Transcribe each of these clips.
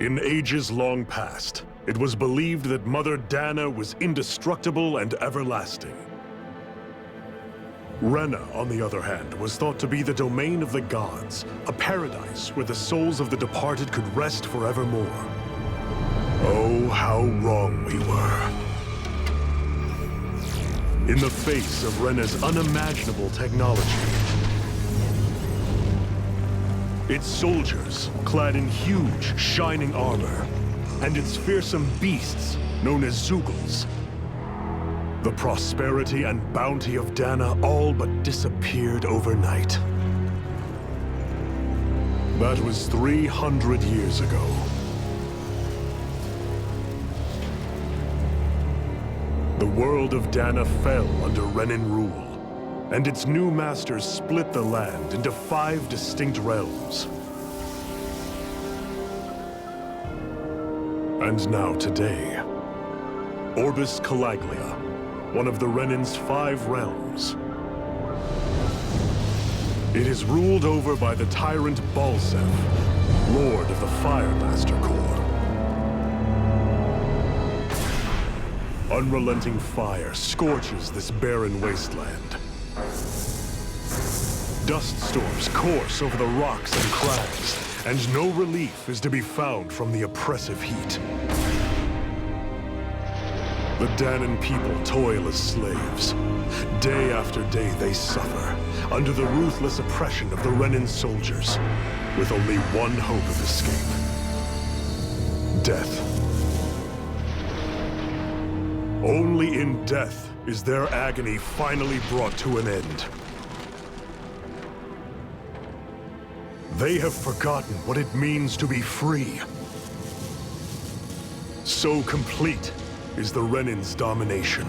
In ages long past, it was believed that Mother Dana was indestructible and everlasting. Rena, on the other hand, was thought to be the domain of the gods, a paradise where the souls of the departed could rest forevermore. Oh, how wrong we were. In the face of Rena's unimaginable technology, its soldiers, clad in huge, shining armor, and its fearsome beasts, known as Zeugles, the prosperity and bounty of Dana all but disappeared overnight. That was 300 years ago. The world of Dana fell under Renan rule, and its new masters split the land into 5 distinct realms. And now today, Orbis Calaglia, one of the Renan's 5 realms. It is ruled over by the tyrant Balsef, Lord of the Firemaster Corps. Unrelenting fire scorches this barren wasteland. Dust storms course over the rocks and crags, and no relief is to be found from the oppressive heat. The Danan people toil as slaves. Day after day they suffer, under the ruthless oppression of the Renan soldiers, with only one hope of escape: death. Only in death is their agony finally brought to an end. They have forgotten what it means to be free. So complete is the Renan's domination.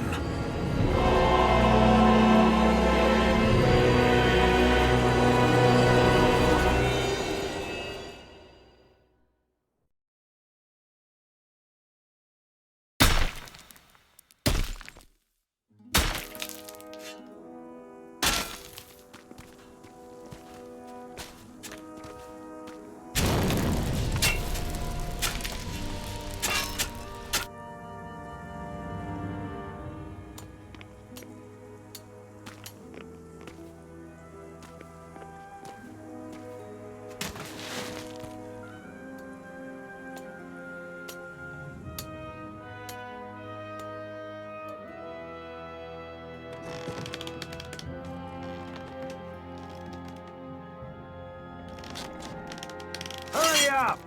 Up.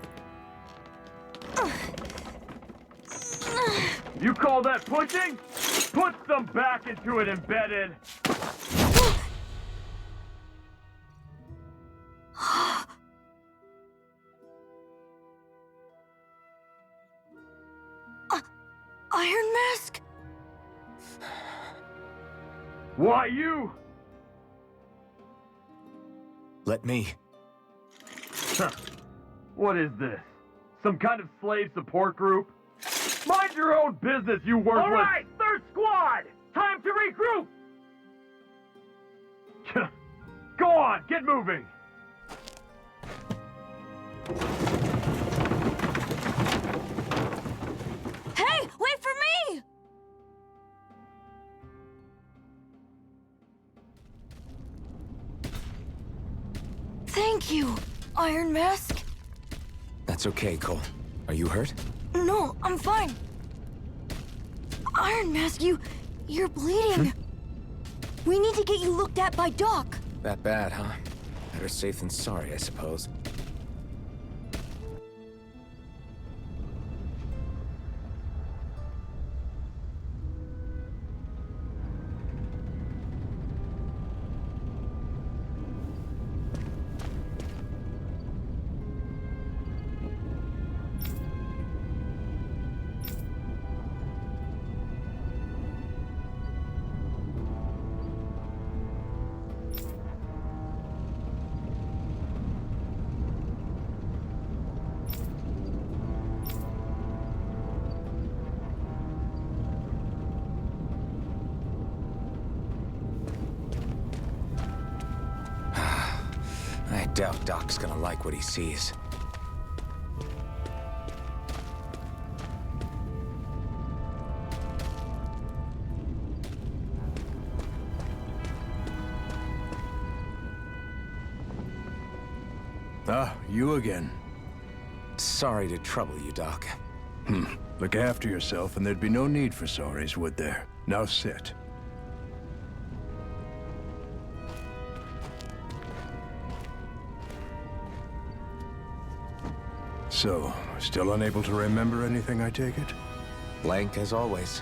You call that pushing? Put some back into it, embedded. Iron Mask? Why you? Let me. Huh. What is this? Some kind of slave support group? Mind your own business, you worthless— All right, third squad! Time to regroup! Go on, get moving! Hey, wait for me! Thank you, Iron Mask. That's okay, Cole. Are you hurt? No, I'm fine. Iron Mask, you're bleeding. We need to get you looked at by Doc. That bad, huh? Better safe than sorry, I suppose. I doubt Doc's gonna like what he sees. Ah, you again. Sorry to trouble you, Doc. Look after yourself and there'd be no need for sorries, would there? Now sit. So, still unable to remember anything, I take it? Blank as always.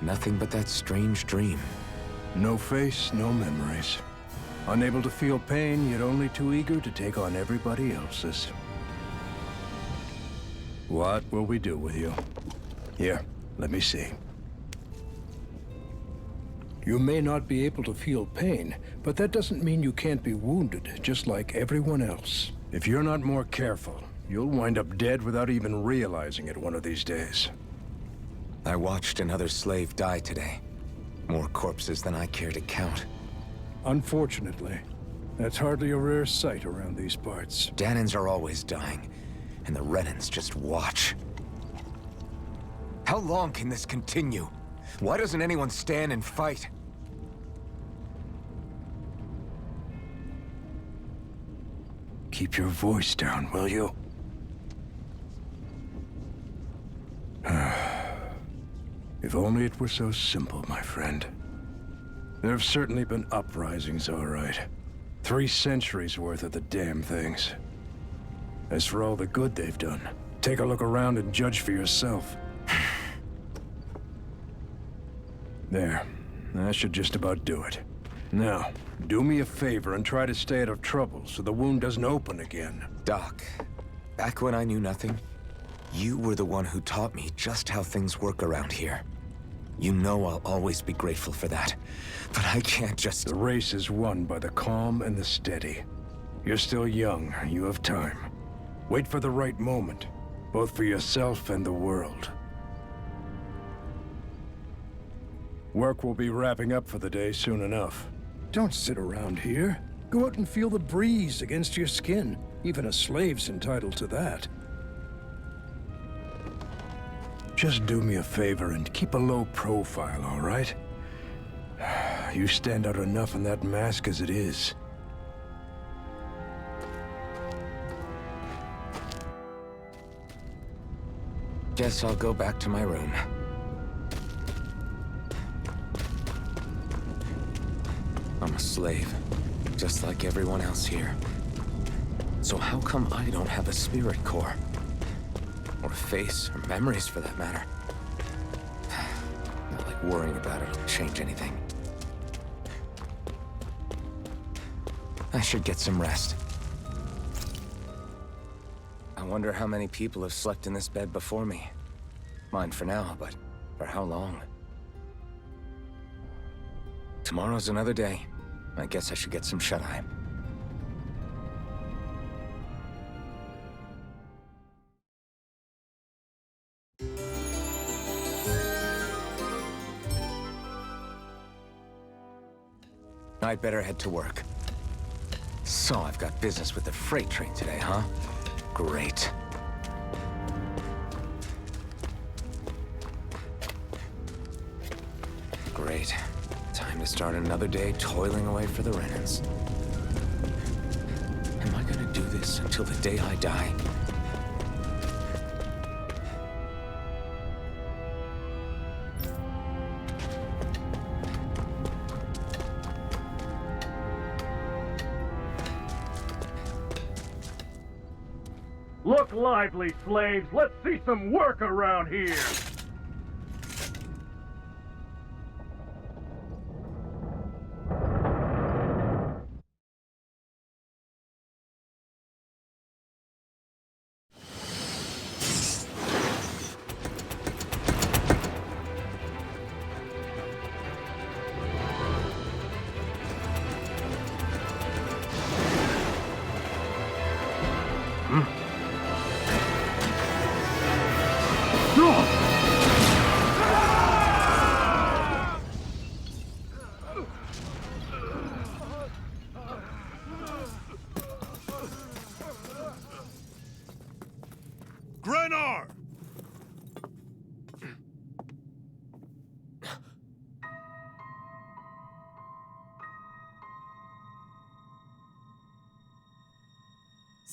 Nothing but that strange dream. No face, no memories. Unable to feel pain, yet only too eager to take on everybody else's. What will we do with you? Here, let me see. You may not be able to feel pain, but that doesn't mean you can't be wounded, just like everyone else. If you're not more careful, you'll wind up dead without even realizing it one of these days. I watched another slave die today. More corpses than I care to count. Unfortunately, that's hardly a rare sight around these parts. Danans are always dying, and the Renans just watch. How long can this continue? Why doesn't anyone stand and fight? Keep your voice down, will you? If only it were so simple, my friend. There have certainly been uprisings, all right. 3 centuries worth of the damn things. As for all the good they've done, take a look around and judge for yourself. There. That should just about do it. Now, do me a favor and try to stay out of trouble so the wound doesn't open again. Doc, back when I knew nothing, you were the one who taught me just how things work around here. You know I'll always be grateful for that, but I can't just... The race is won by the calm and the steady. You're still young, you have time. Wait for the right moment, both for yourself and the world. Work will be wrapping up for the day soon enough. Don't sit around here. Go out and feel the breeze against your skin. Even a slave's entitled to that. Just do me a favor and keep a low profile, all right? You stand out enough in that mask as it is. Guess I'll go back to my room. I'm a slave, just like everyone else here. So how come I don't have a spirit core? Or a face, or memories for that matter? Not like worrying about it will change anything. I should get some rest. I wonder how many people have slept in this bed before me. Mine for now, but for how long? Tomorrow's another day. I guess I should get some shut-eye. I'd better head to work. So I've got business with the freight train today, huh? Great. Great. Time to start another day toiling away for the Renans. Am I gonna do this until the day I die? Look lively, slaves! Let's see some work around here!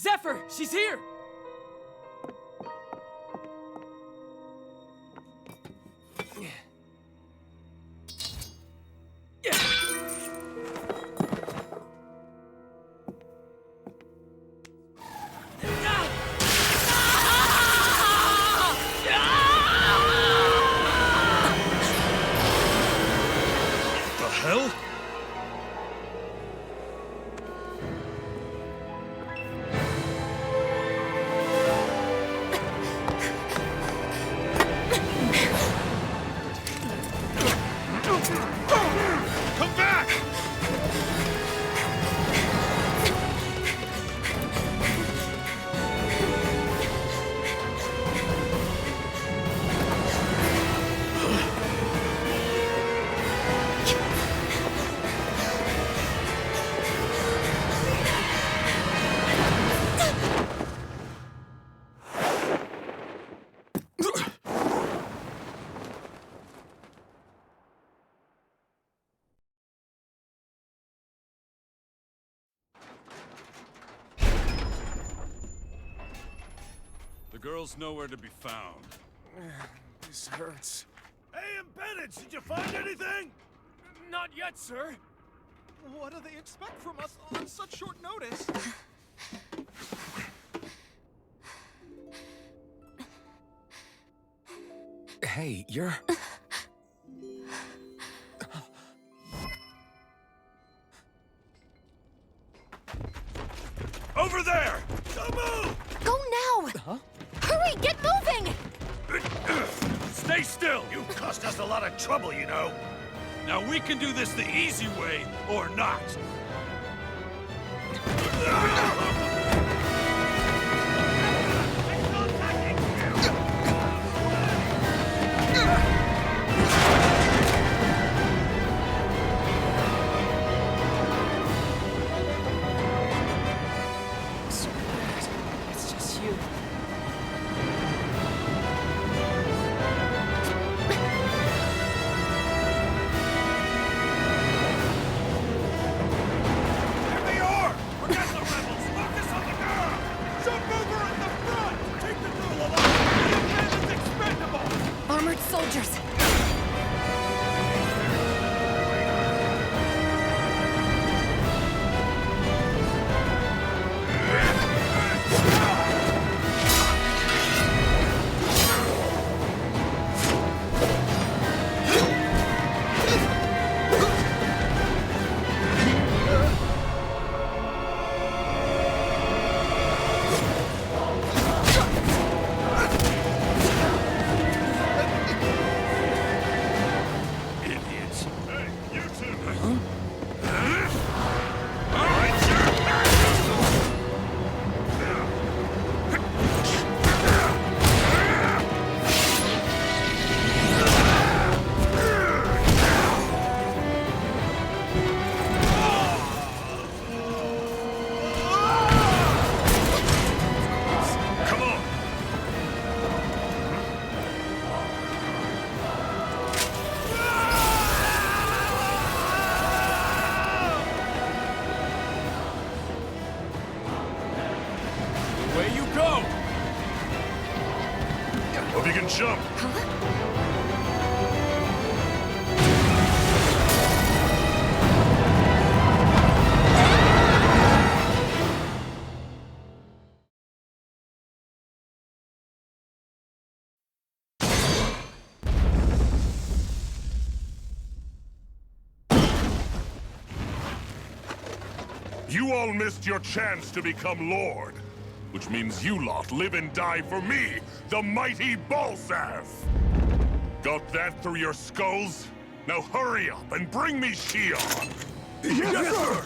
Zephyr! She's here! The hell? Come back! The girl's nowhere to be found. This hurts. Hey, Bennett, did you find anything? Not yet, sir. What do they expect from us on such short notice? Hey, you're... Over there! Don't move! Go now! Huh? Hurry, get moving! Stay still! You've caused us a lot of trouble, you know. Now we can do this the easy way, or not. So bad. It's just you. There they are! Forget the rebels! Focus on the girl! Jump over in the front! Take the girl along! The man is expendable! Armored soldiers! Idiots! Hey, you two! All right, sir! Come on! Away you go! Hope you can jump. You all missed your chance to become Lord. Which means you lot live and die for me, the mighty Balsav! Got that through your skulls? Now hurry up and bring me Shion! Yes, sir!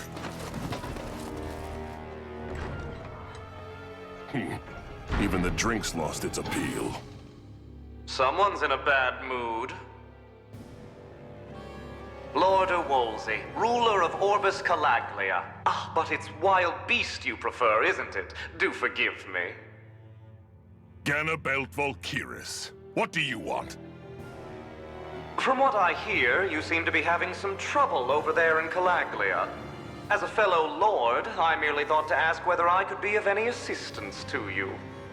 Even the drink's lost its appeal. Someone's in a bad mood. Lord Wolsey, ruler of Orbis Calaglia. Ah, but it's wild beast you prefer, isn't it? Do forgive me. Ganabelt Volkiris, what do you want? From what I hear, you seem to be having some trouble over there in Calaglia. As a fellow lord, I merely thought to ask whether I could be of any assistance to you.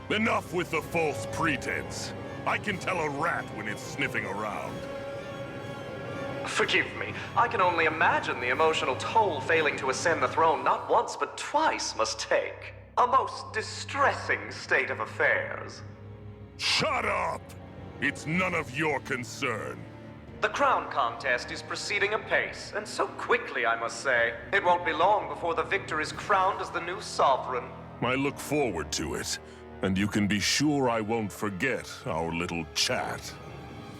Enough with the false pretense. I can tell a rat when it's sniffing around. Forgive me, I can only imagine the emotional toll failing to ascend the throne not once but twice must take. A most distressing state of affairs. Shut up! It's none of your concern. The crown contest is proceeding apace, and so quickly, I must say. It won't be long before the victor is crowned as the new sovereign. I look forward to it, and you can be sure I won't forget our little chat.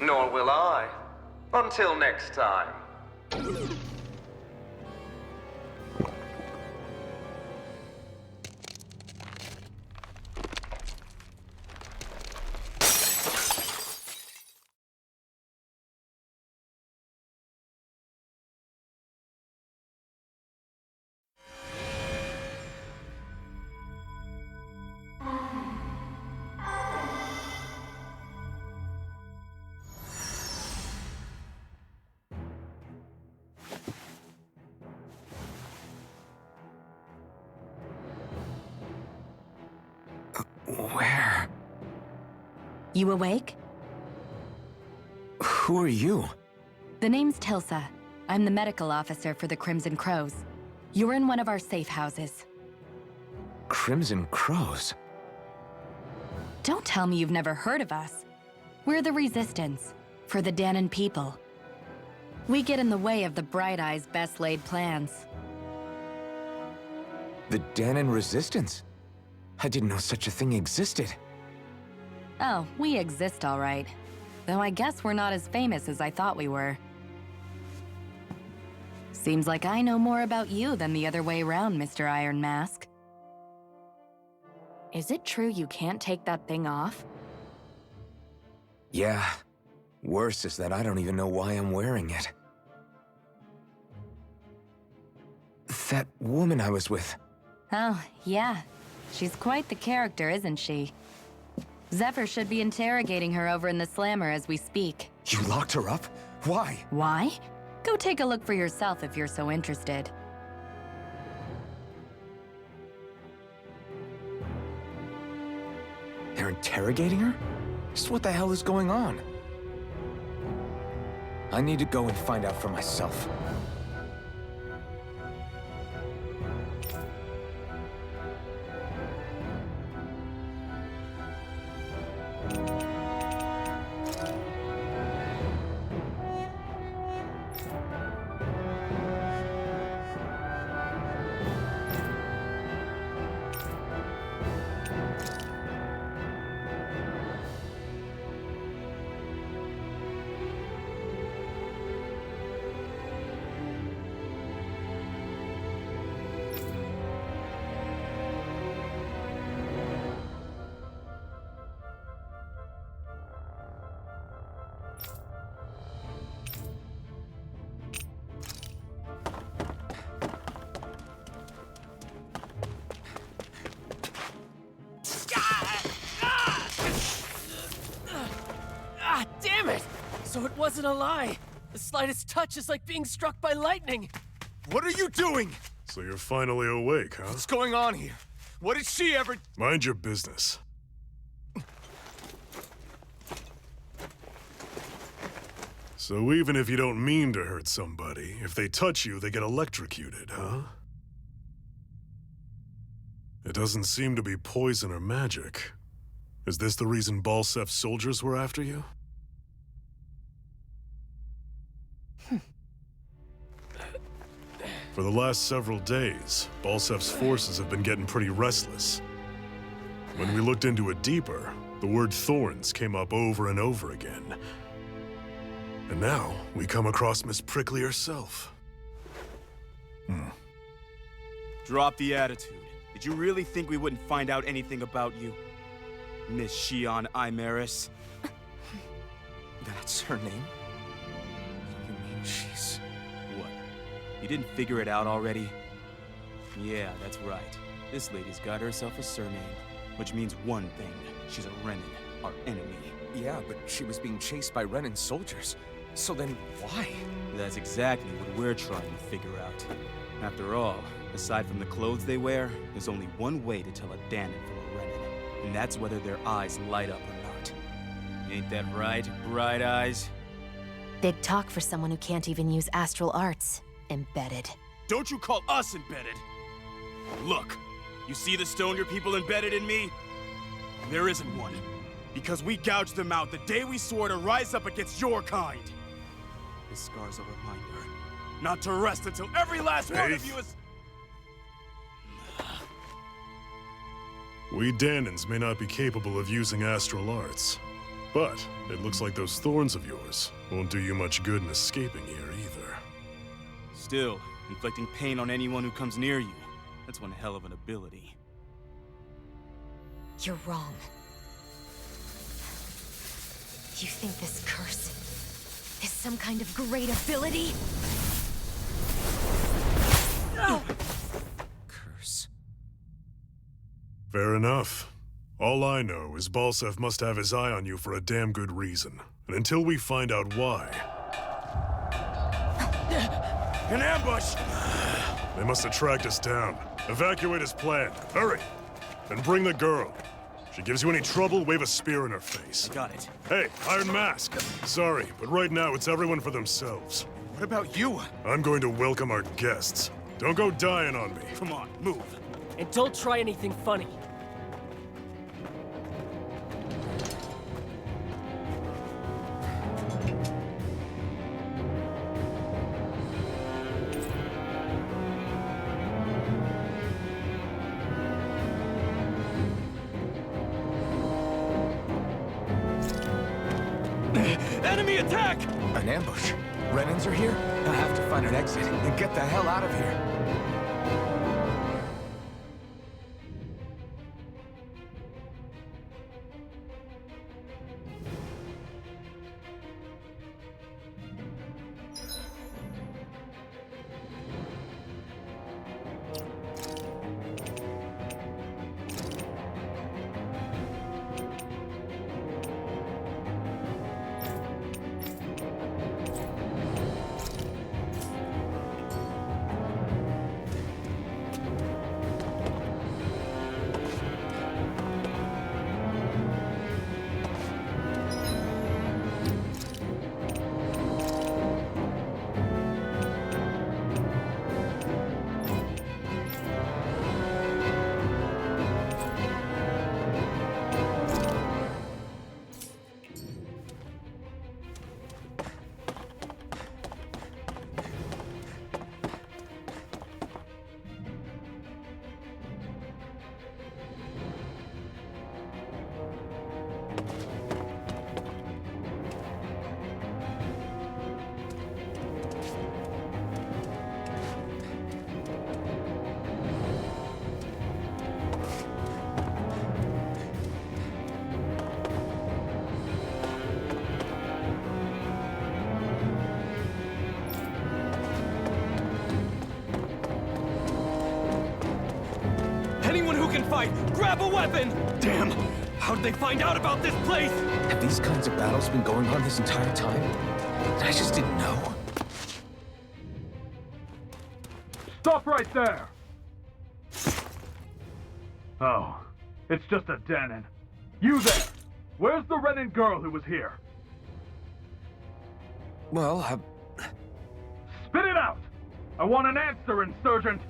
Nor will I. Until next time. Where? You awake? Who are you? The name's Tilsa. I'm the medical officer for the Crimson Crows. You're in one of our safe houses. Crimson Crows? Don't tell me you've never heard of us. We're the Resistance, for the Danon people. We get in the way of the Bright Eye's best-laid plans. The Danon Resistance? I didn't know such a thing existed. Oh, we exist all right. Though I guess we're not as famous as I thought we were. Seems like I know more about you than the other way around, Mr. Iron Mask. Is it true you can't take that thing off? Yeah. Worse is that I don't even know why I'm wearing it. That woman I was with. Oh, yeah. She's quite the character, isn't she? Zephyr should be interrogating her over in the Slammer as we speak. You locked her up? Why? Why? Go take a look for yourself if you're so interested. They're interrogating her? Just what the hell is going on? I need to go and find out for myself. Damn it! So it wasn't a lie. The slightest touch is like being struck by lightning. What are you doing? So you're finally awake, huh? What's going on here? What did she ever... Mind your business. So even if you don't mean to hurt somebody, if they touch you, they get electrocuted, huh? It doesn't seem to be poison or magic. Is this the reason Balsef's soldiers were after you? For the last several days, Balsef's forces have been getting pretty restless. When we looked into it deeper, the word thorns came up over and over again. And now, we come across Miss Prickly herself. Drop the attitude. Did you really think we wouldn't find out anything about you? Miss Shion Imaris? That's her name? You mean she's... What? You didn't figure it out already? Yeah, that's right. This lady's got herself a surname, which means one thing. She's a Renan, our enemy. Yeah, but she was being chased by Renan's soldiers. So then, why? That's exactly what we're trying to figure out. After all, aside from the clothes they wear, there's only one way to tell a Danon from a Renin, and that's whether their eyes light up or not. Ain't that right, Bright Eyes? Big talk for someone who can't even use astral arts. Embedded. Don't you call us embedded! Look, you see the stone your people embedded in me? There isn't one. Because we gouged them out the day we swore to rise up against your kind. This scar's a reminder, not to rest until every last one of you is... We Danons may not be capable of using astral arts, but it looks like those thorns of yours won't do you much good in escaping here either. Still, inflicting pain on anyone who comes near you, that's one hell of an ability. You're wrong. You think this curse is some kind of great ability? Curse. Fair enough. All I know is Balsef must have his eye on you for a damn good reason. And until we find out why... An ambush! They must have tracked us down. Evacuate as planned. Hurry! And bring the girl. If she gives you any trouble, wave a spear in her face. Got it. Hey, Iron Mask! Sorry, but right now it's everyone for themselves. What about you? I'm going to welcome our guests. Don't go dying on me. Come on, move. And don't try anything funny. Enemy attack! An ambush. Renins are here? I have to find an exit and get the hell out of here. Fight! Grab a weapon! Damn! How did they find out about this place? Have these kinds of battles been going on this entire time? I just didn't know. Stop right there! Oh, it's just a Danon. You there! Where's the Renin girl who was here? Well, Spit it out! I want an answer, Insurgent!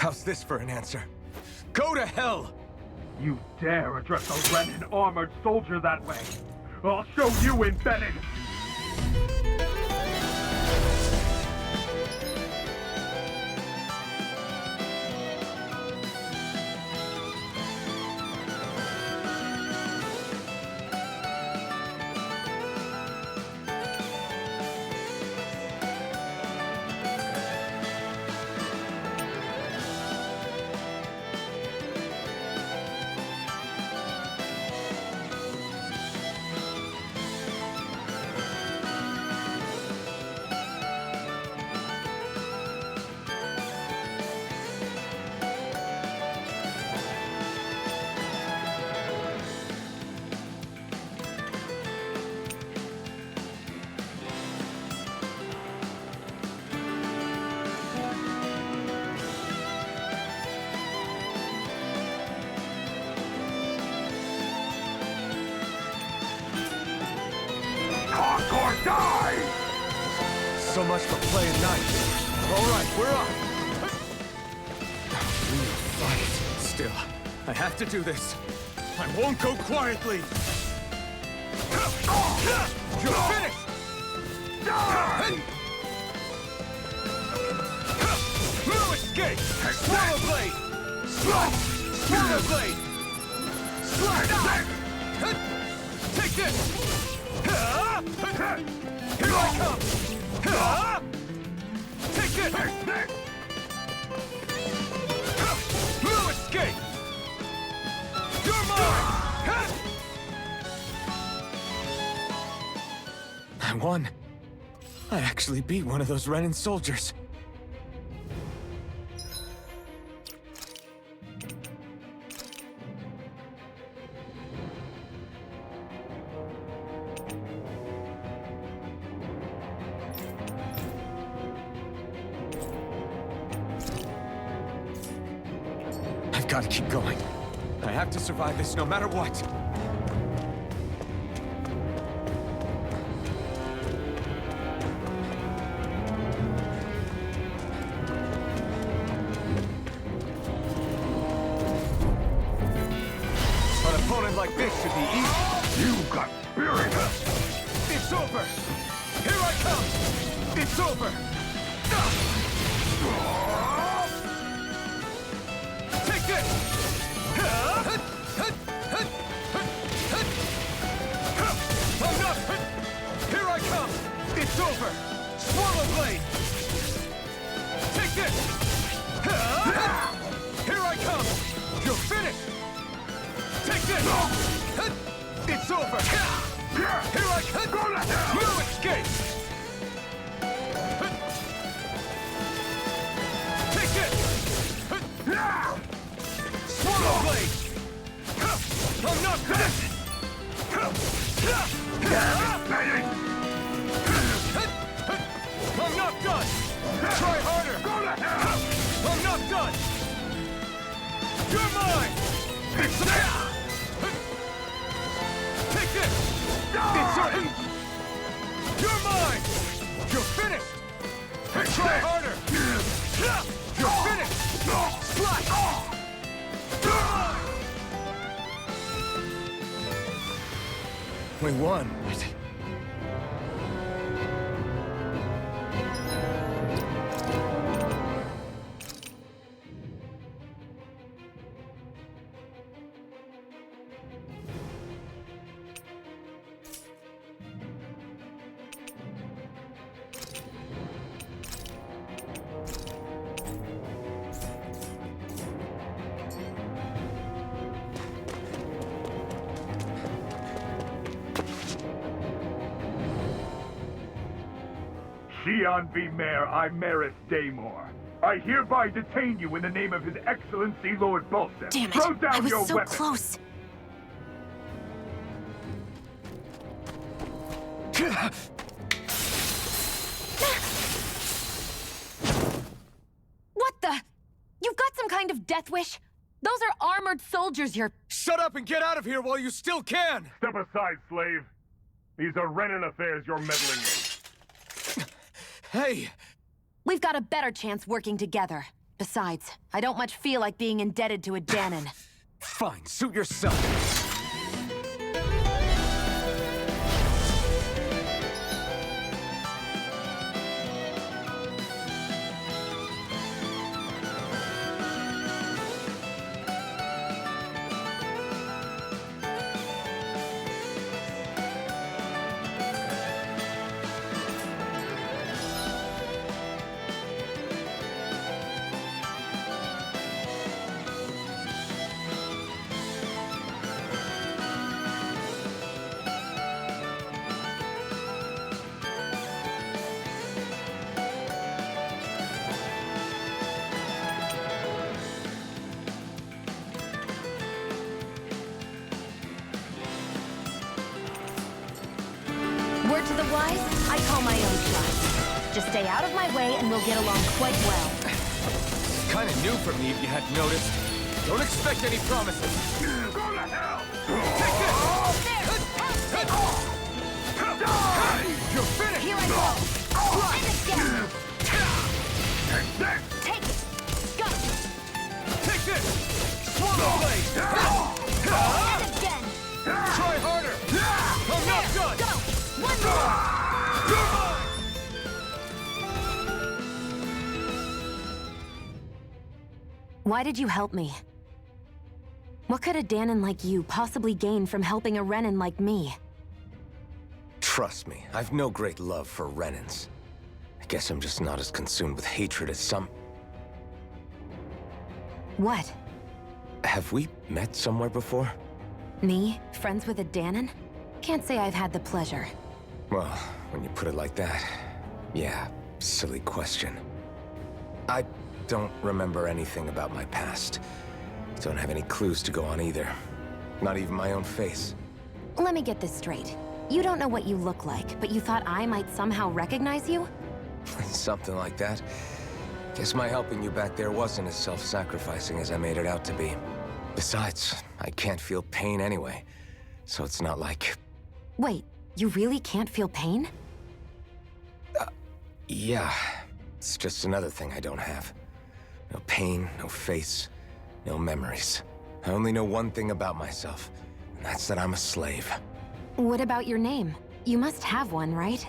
How's this for an answer? Go to hell! You dare address a Renin armored soldier that way? I'll show you, embedded! so much for playing nice. All right, we're up. Real fight. Still, I have to do this. I won't go quietly. You're finished! No escape! Swallow blade! Swallow blade! Take this! Here I come! Take this! No escape! You're mine! I won. I actually beat one of those Renan soldiers. I've got to keep going. I have to survive this no matter what. Like this should be easy. You got spirit! It's over! Here I come! It's over! Take this! I'm not! Here I come! It's over! Swallow blade! Take this! Here I come! You're finished! Take this! It's over! Here I come! No escape! Take this! Swallow blade! I'm not finished! I'm not done! Try harder! I'm not done! You're mine! Take this! It's over! You're mine! You're finished! Try harder! You're finished! Slash! We won. Xian V. Mayor Imaris Daymore. I hereby detain you in the name of His Excellency Lord Bolseth. Damn it! Throw down I was your so weapon. close. What the? You've got some kind of death wish? Those are armored soldiers you're... Shut up and get out of here while you still can! Step aside, slave. These are Renan affairs you're meddling in. Hey! We've got a better chance working together. Besides, I don't much feel like being indebted to a Danon. Fine, suit yourself. Word to the wise, I call my own shot. Just stay out of my way and we'll get along quite well. Kinda new for me if you hadn't noticed. Don't expect any promises. Go to hell! Take this! There! You're finished! Here I go! And escape! Why did you help me? What could a Danon like you possibly gain from helping a Renan like me? Trust me, I've no great love for Renans. I guess I'm just not as consumed with hatred as some... What? Have we met somewhere before? Me? Friends with a Danon? Can't say I've had the pleasure. Well, when you put it like that, yeah, silly question. I don't remember anything about my past. Don't have any clues to go on either. Not even my own face. Let me get this straight. You don't know what you look like, but you thought I might somehow recognize you? Something like that. Guess my helping you back there wasn't as self-sacrificing as I made it out to be. Besides, I can't feel pain anyway, so it's not like... Wait, you really can't feel pain? Yeah. It's just another thing I don't have. No pain, no face, no memories. I only know one thing about myself, and that's that I'm a slave. What about your name? You must have one, right?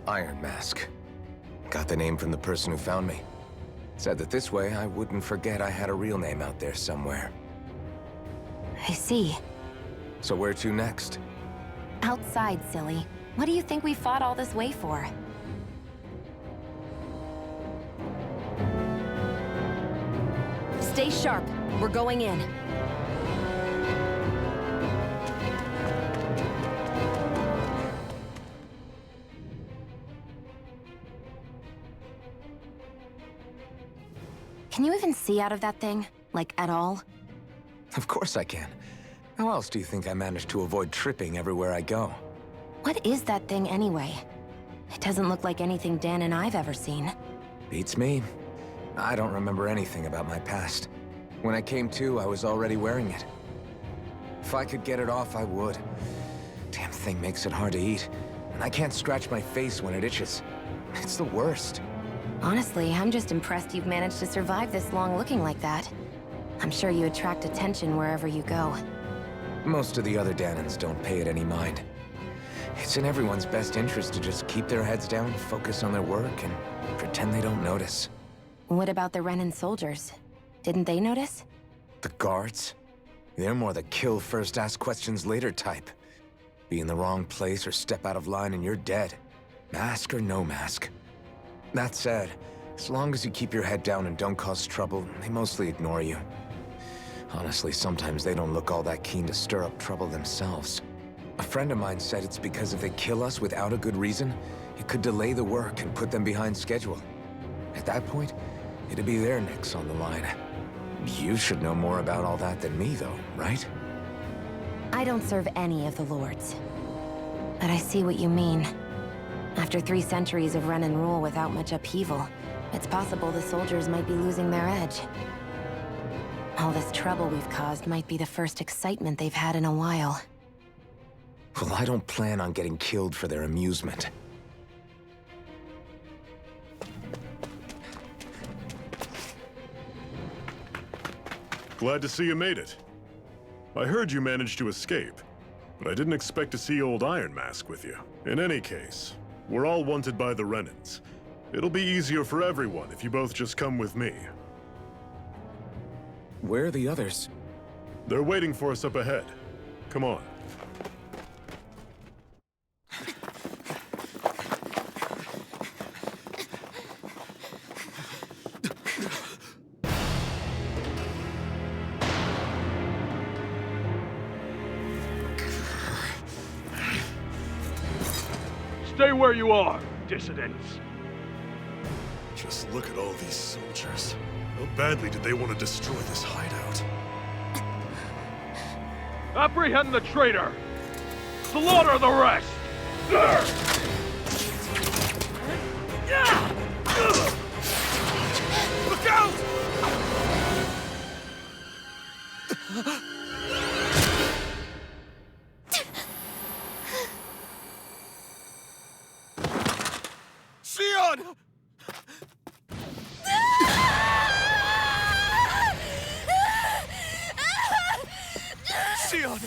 Iron Mask. Got the name from the person who found me. Said that this way I wouldn't forget I had a real name out there somewhere. I see. So where to next? Outside, silly. What do you think we fought all this way for? Stay sharp. We're going in. Can you even see out of that thing? Like, at all? Of course I can. How else do you think I managed to avoid tripping everywhere I go? What is that thing anyway? It doesn't look like anything Dan and I've ever seen. Beats me. I don't remember anything about my past. When I came to, I was already wearing it. If I could get it off, I would. Damn thing makes it hard to eat, and I can't scratch my face when it itches. It's the worst. Honestly, I'm just impressed you've managed to survive this long looking like that. I'm sure you attract attention wherever you go. Most of the other Danons don't pay it any mind. It's in everyone's best interest to just keep their heads down, focus on their work, and pretend they don't notice. What about the Renan soldiers? Didn't they notice? The guards? They're more the kill first, ask questions later type. Be in the wrong place or step out of line and you're dead. Mask or no mask. That said, as long as you keep your head down and don't cause trouble, they mostly ignore you. Honestly, sometimes they don't look all that keen to stir up trouble themselves. A friend of mine said it's because if they kill us without a good reason, it could delay the work and put them behind schedule. At that point, it'd be their necks on the line. You should know more about all that than me, though, right? I don't serve any of the lords. But I see what you mean. After 3 centuries of Renan rule without much upheaval, it's possible the soldiers might be losing their edge. All this trouble we've caused might be the first excitement they've had in a while. Well, I don't plan on getting killed for their amusement. Glad to see you made it. I heard you managed to escape, but I didn't expect to see old Iron Mask with you. In any case, we're all wanted by the Renans. It'll be easier for everyone if you both just come with me. Where are the others? They're waiting for us up ahead. Come on. Stay where you are, dissidents. Just look at all these soldiers. How badly did they want to destroy this hideout? Apprehend the traitor! Slaughter the rest! Look out! Sion! Sion!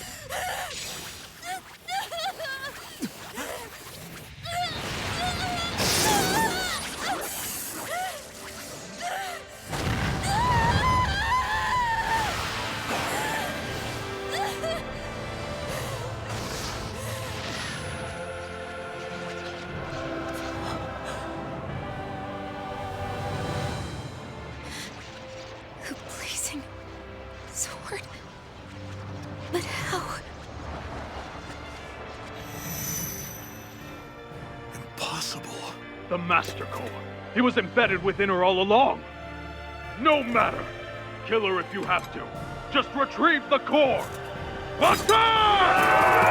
possible? The Master Core. He was embedded within her all along. No matter. Kill her if you have to. Just retrieve the core. Attack!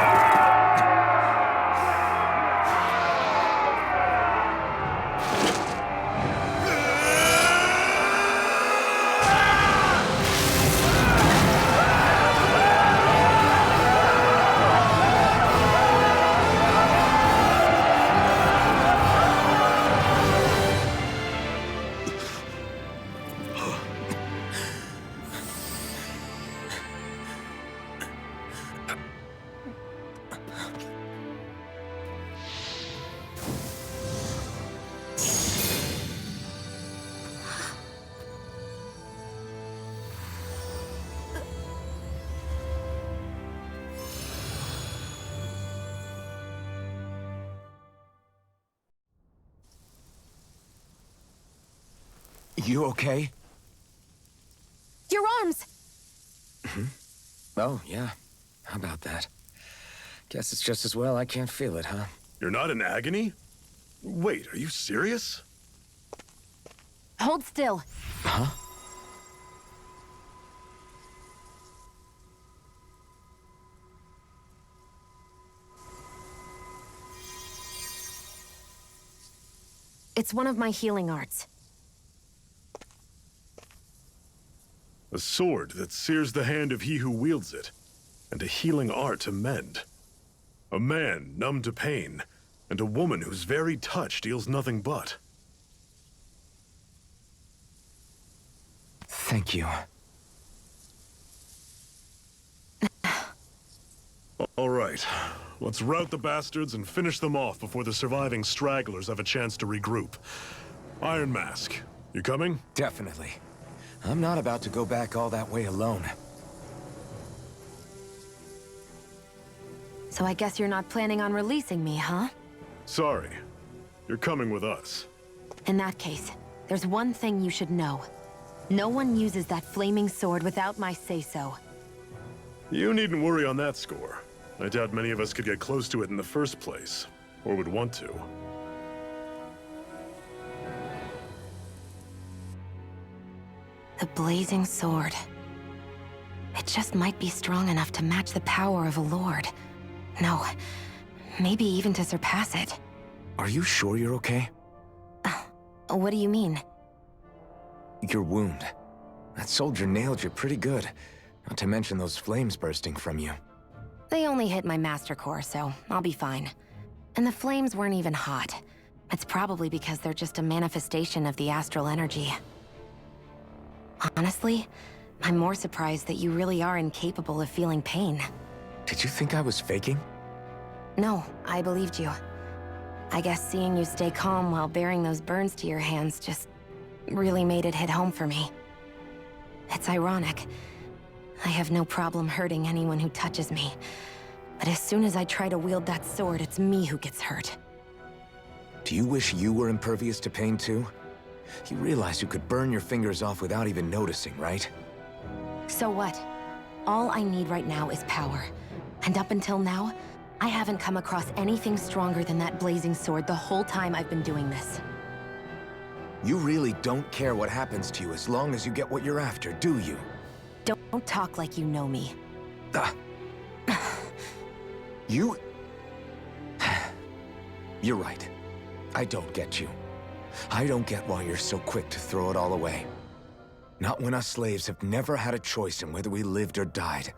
You okay? Your arms! Oh, yeah. How about that? Guess it's just as well I can't feel it, huh? You're not in agony? Wait, are you serious? Hold still. Huh? It's one of my healing arts. A sword that sears the hand of he who wields it, and a healing art to mend. A man numb to pain, and a woman whose very touch deals nothing but. Thank you. All right, let's rout the bastards and finish them off before the surviving stragglers have a chance to regroup. Iron Mask, you coming? Definitely. I'm not about to go back all that way alone. So I guess you're not planning on releasing me, huh? Sorry. You're coming with us. In that case, there's one thing you should know. No one uses that flaming sword without my say-so. You needn't worry on that score. I doubt many of us could get close to it in the first place, or would want to. The blazing sword. It just might be strong enough to match the power of a lord. No, maybe even to surpass it. Are you sure you're okay? What do you mean? Your wound. That soldier nailed you pretty good. Not to mention those flames bursting from you. They only hit my master core, so I'll be fine. And the flames weren't even hot. It's probably because they're just a manifestation of the astral energy. Honestly, I'm more surprised that you really are incapable of feeling pain. Did you think I was faking? No, I believed you. I guess seeing you stay calm while bearing those burns to your hands just really made it hit home for me. It's ironic. I have no problem hurting anyone who touches me. But as soon as I try to wield that sword, it's me who gets hurt. Do you wish you were impervious to pain too? You realize you could burn your fingers off without even noticing, right? So what? All I need right now is power. And up until now, I haven't come across anything stronger than that blazing sword the whole time I've been doing this. You really don't care what happens to you as long as you get what you're after, do you? Don't talk like you know me. You... You're right. I don't get you. I don't get why you're so quick to throw it all away. Not when us slaves have never had a choice in whether we lived or died.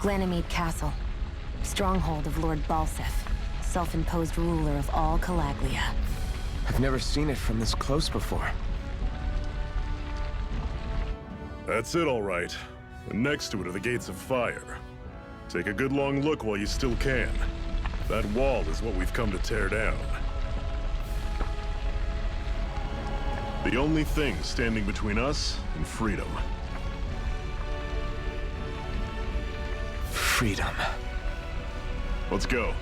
Ganymede Castle. Stronghold of Lord Balsef, self-imposed ruler of all Calaglia. I've never seen it from this close before. That's it, all right. And next to it are the Gates of Fire. Take a good long look while you still can. That wall is what we've come to tear down. The only thing standing between us and freedom. Freedom. Let's go.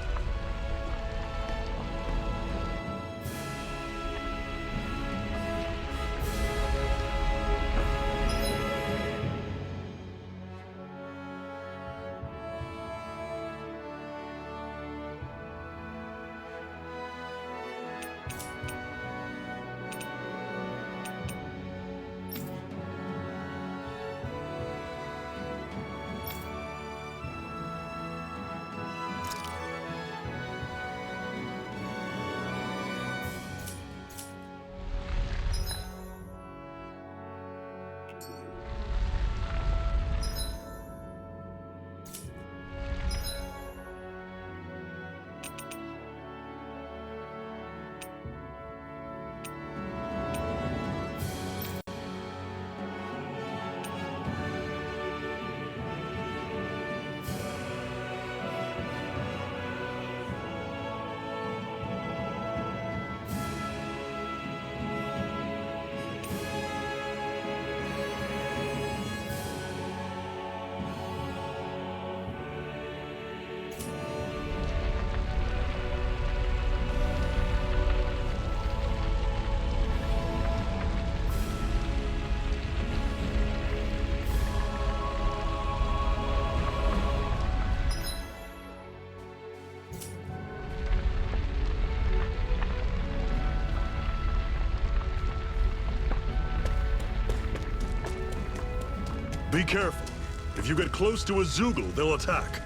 Be careful. If you get close to a Zoogle, they'll attack.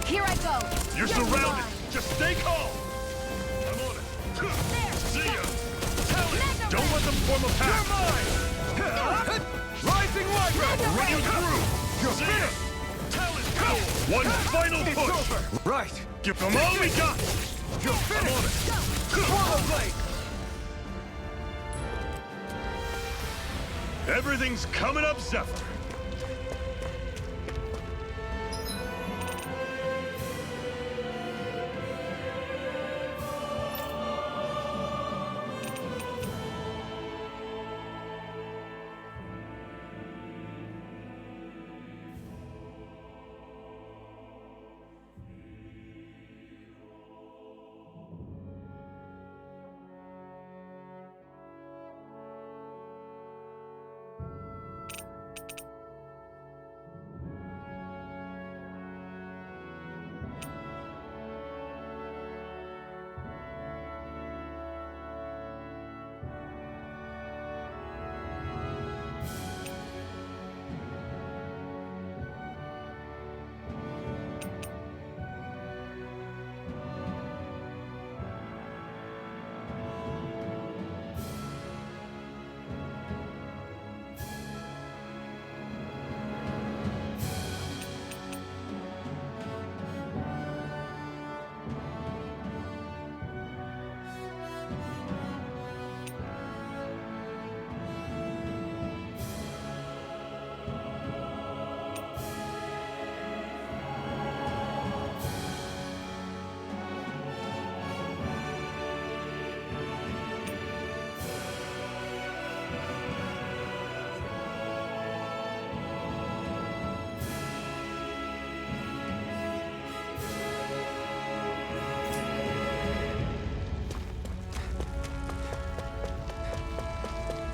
Here I go! You're surrounded! Just stay calm! I'm on it! See ya! Tell it! Don't let them form a pack! You're mine! Rising light! Run you through! You're finished! Tell it! Go! One final push! Over. Right! Give them all we got! You're finished! I'm on it! Swallow blade! Everything's coming up, Zephyr!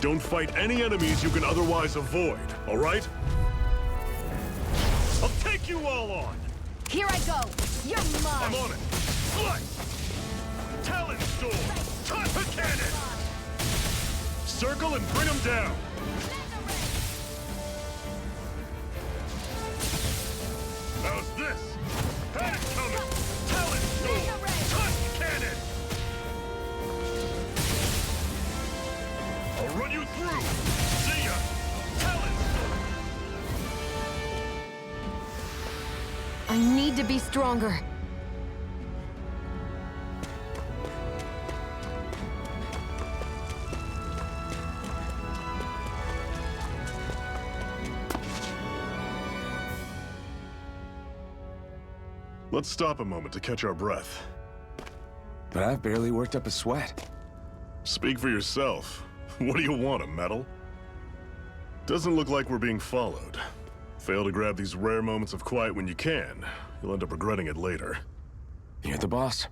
Don't fight any enemies you can otherwise avoid, all right? I'll take you all on! Here I go! You're mine! I'm on it! Slice! Talon Storm! Toss a cannon! Circle and bring them down! How's this? Had it coming! Talon Storm! Toss cannon! I'll run you through! See ya! Talon Storm! I need to be stronger. Let's stop a moment to catch our breath. But I've barely worked up a sweat. Speak for yourself. What do you want, a medal? Doesn't look like we're being followed. Fail to grab these rare moments of quiet when you can, you'll end up regretting it later. You're the boss.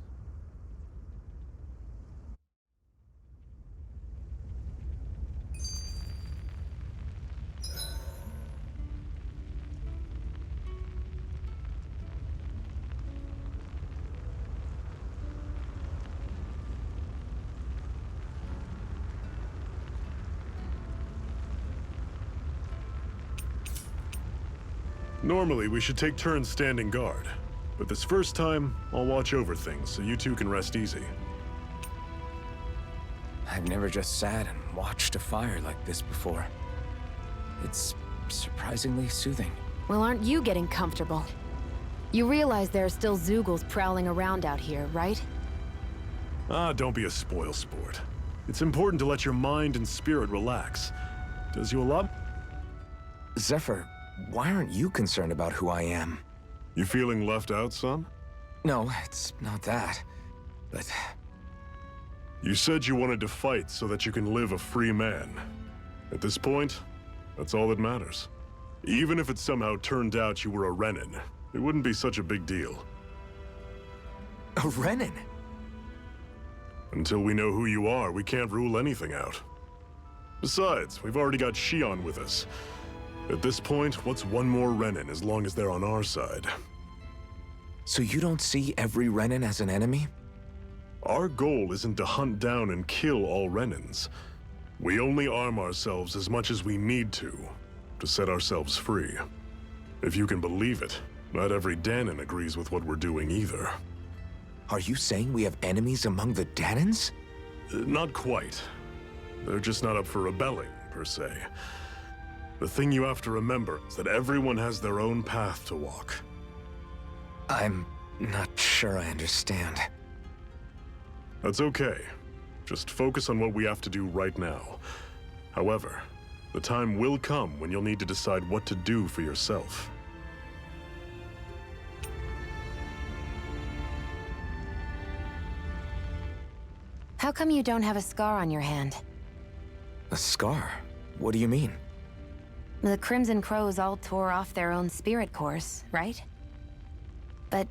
Normally, we should take turns standing guard. But this first time, I'll watch over things so you two can rest easy. I've never just sat and watched a fire like this before. It's surprisingly soothing. Well, aren't you getting comfortable? You realize there are still Zeugles prowling around out here, right? Ah, don't be a spoil sport. It's important to let your mind and spirit relax. Does you a lot. Zephyr, why aren't you concerned about who I am? You feeling left out, son? No, it's not that. But You said you wanted to fight so that you can live a free man. At this point, that's all that matters. Even if it somehow turned out you were a Renin, it wouldn't be such a big deal. a Renin? Until we know who you are, we can't rule anything out. Besides, we've already got Shion with us. At this point, what's one more Renin as long as they're on our side? So you don't see every Renin as an enemy? Our goal isn't to hunt down and kill all Renins. We only arm ourselves as much as we need to set ourselves free. If you can believe it, not every Danon agrees with what we're doing either. Are you saying we have enemies among the Danons? Not quite. They're just not up for rebelling, per se. The thing you have to remember is that everyone has their own path to walk. I'm not sure I understand. That's okay. Just focus on what we have to do right now. However, the time will come when you'll need to decide what to do for yourself. How come you don't have a scar on your hand? A scar? What do you mean? The Crimson Crows all tore off their own spirit cores, right? But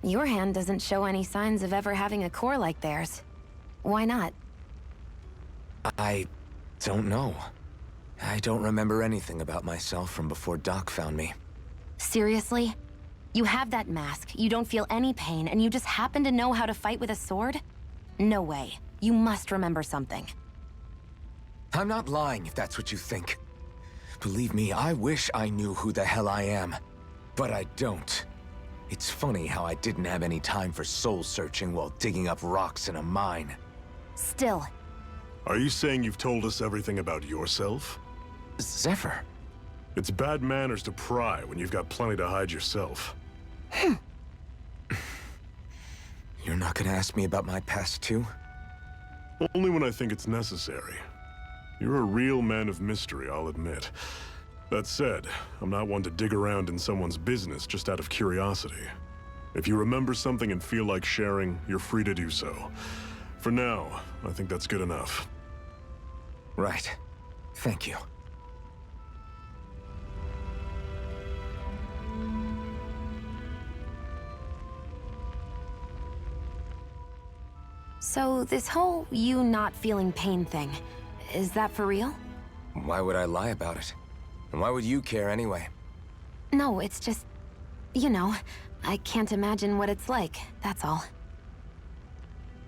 your hand doesn't show any signs of ever having a core like theirs. Why not? I don't know. I don't remember anything about myself from before Doc found me. Seriously? You have that mask, you don't feel any pain, and you just happen to know how to fight with a sword? No way. You must remember something. I'm not lying if that's what you think. Believe me, I wish I knew who the hell I am. But I don't. It's funny how I didn't have any time for soul-searching while digging up rocks in a mine. Still. Are you saying you've told us everything about yourself? Zephyr. It's bad manners to pry when you've got plenty to hide yourself. You're not gonna ask me about my past too? Only when I think it's necessary. You're a real man of mystery, I'll admit. That said, I'm not one to dig around in someone's business just out of curiosity. If you remember something and feel like sharing, you're free to do so. For now, I think that's good enough. Right. Thank you. So this whole you not feeling pain thing, Is that for real? Why would I lie about it? And why would you care anyway? No, it's just... You know, I can't imagine what it's like, that's all.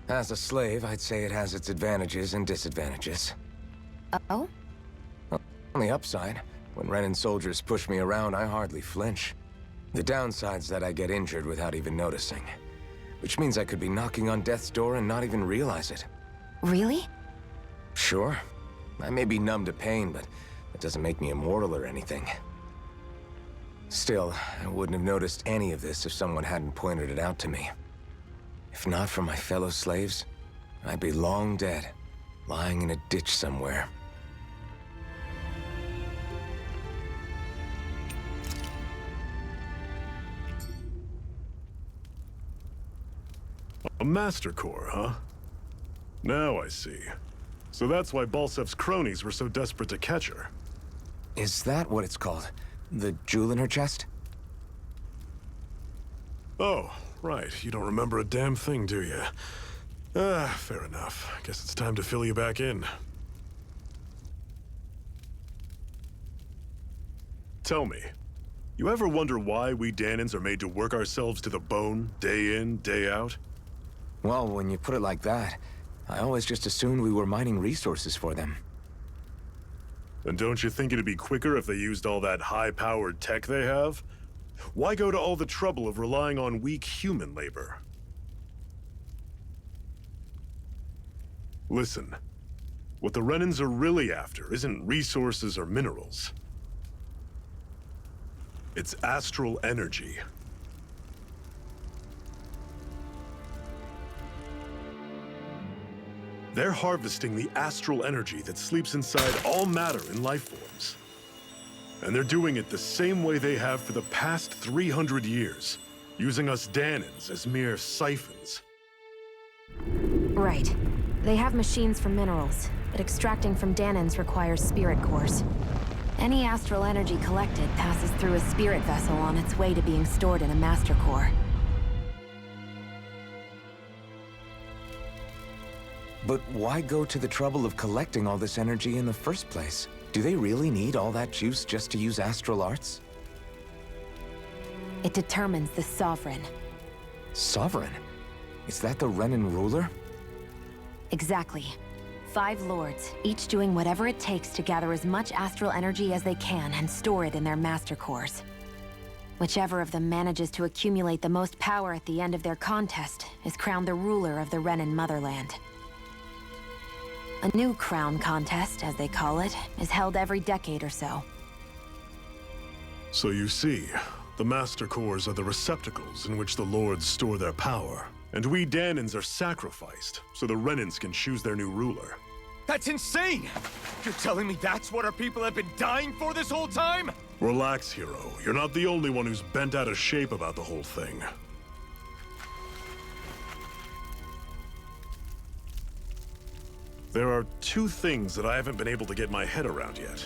As a slave, I'd say it has its advantages and disadvantages. Oh? On the upside, when Renan soldiers push me around, I hardly flinch. The downside's that I get injured without even noticing. Which means I could be knocking on death's door and not even realize it. Really? Sure. I may be numb to pain, but that doesn't make me immortal or anything. Still, I wouldn't have noticed any of this if someone hadn't pointed it out to me. If not for my fellow slaves, I'd be long dead, lying in a ditch somewhere. A Master Core, huh? Now I see. So that's why Balsef's cronies were so desperate to catch her. Is that what it's called? The jewel in her chest? Oh, right. You don't remember a damn thing, do you? Fair enough. Guess it's time to fill you back in. Tell me, you ever wonder why we Danans are made to work ourselves to the bone, day in, day out? Well, when you put it like that, I always just assumed we were mining resources for them. And don't you think it'd be quicker if they used all that high-powered tech they have? Why go to all the trouble of relying on weak human labor? Listen, what the Renans are really after isn't resources or minerals. It's astral energy. They're harvesting the astral energy that sleeps inside all matter in life forms. And they're doing it the same way they have for the past 300 years, using us Danans as mere siphons. Right. They have machines for minerals, but extracting from Danans requires spirit cores. Any astral energy collected passes through a spirit vessel on its way to being stored in a master core. But why go to the trouble of collecting all this energy in the first place? Do they really need all that juice just to use astral arts? It determines the Sovereign. Sovereign? Is that the Renan ruler? Exactly. 5 lords, each doing whatever it takes to gather as much astral energy as they can and store it in their master cores. Whichever of them manages to accumulate the most power at the end of their contest is crowned the ruler of the Renan motherland. A new crown contest, as they call it, is held every decade or so. So you see, the Master Cores are the receptacles in which the Lords store their power. And we Danans are sacrificed, so the Renans can choose their new ruler. That's insane! You're telling me that's what our people have been dying for this whole time? Relax, hero. You're not the only one who's bent out of shape about the whole thing. There are 2 things that I haven't been able to get my head around yet.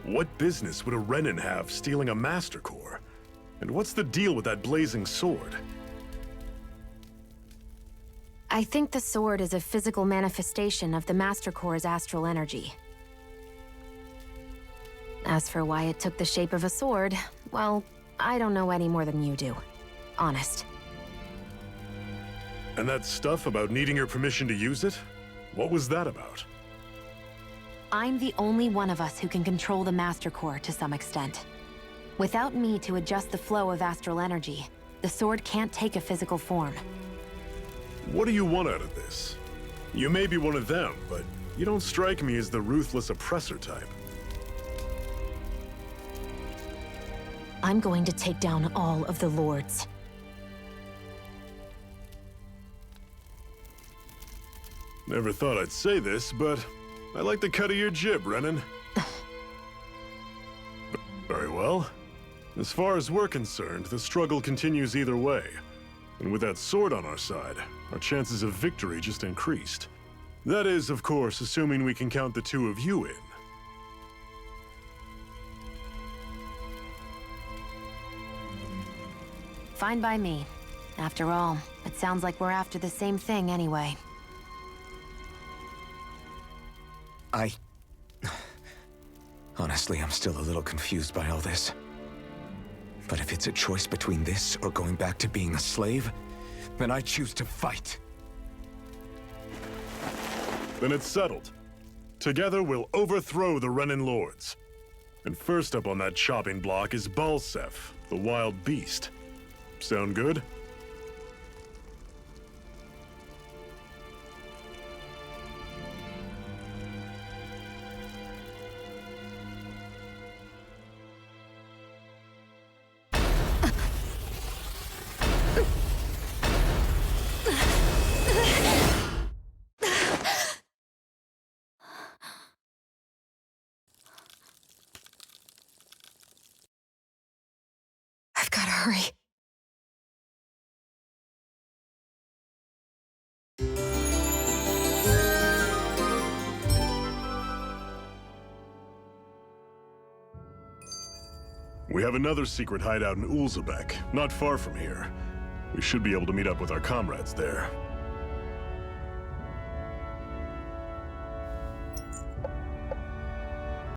What business would a Renan have stealing a Master Core? And what's the deal with that blazing sword? I think the sword is a physical manifestation of the Master Core's astral energy. As for why it took the shape of a sword, well, I don't know any more than you do. Honest. And that stuff about needing your permission to use it? What was that about? I'm the only one of us who can control the Master Core to some extent. Without me to adjust the flow of astral energy, the sword can't take a physical form. What do you want out of this? You may be one of them, but you don't strike me as the ruthless oppressor type. I'm going to take down all of the lords. Never thought I'd say this, but I like the cut of your jib, Renan. Very well. As far as we're concerned, the struggle continues either way. And with that sword on our side, our chances of victory just increased. That is, of course, assuming we can count the 2 of you in. Fine by me. After all, it sounds like we're after the same thing anyway. Honestly, I'm still a little confused by all this. But if it's a choice between this or going back to being a slave, then I choose to fight. Then it's settled. Together we'll overthrow the Renan Lords. And first up on that chopping block is Balsef, the wild beast. Sound good? I've gotta hurry. We have another secret hideout in Ulzebek, not far from here. We should be able to meet up with our comrades there.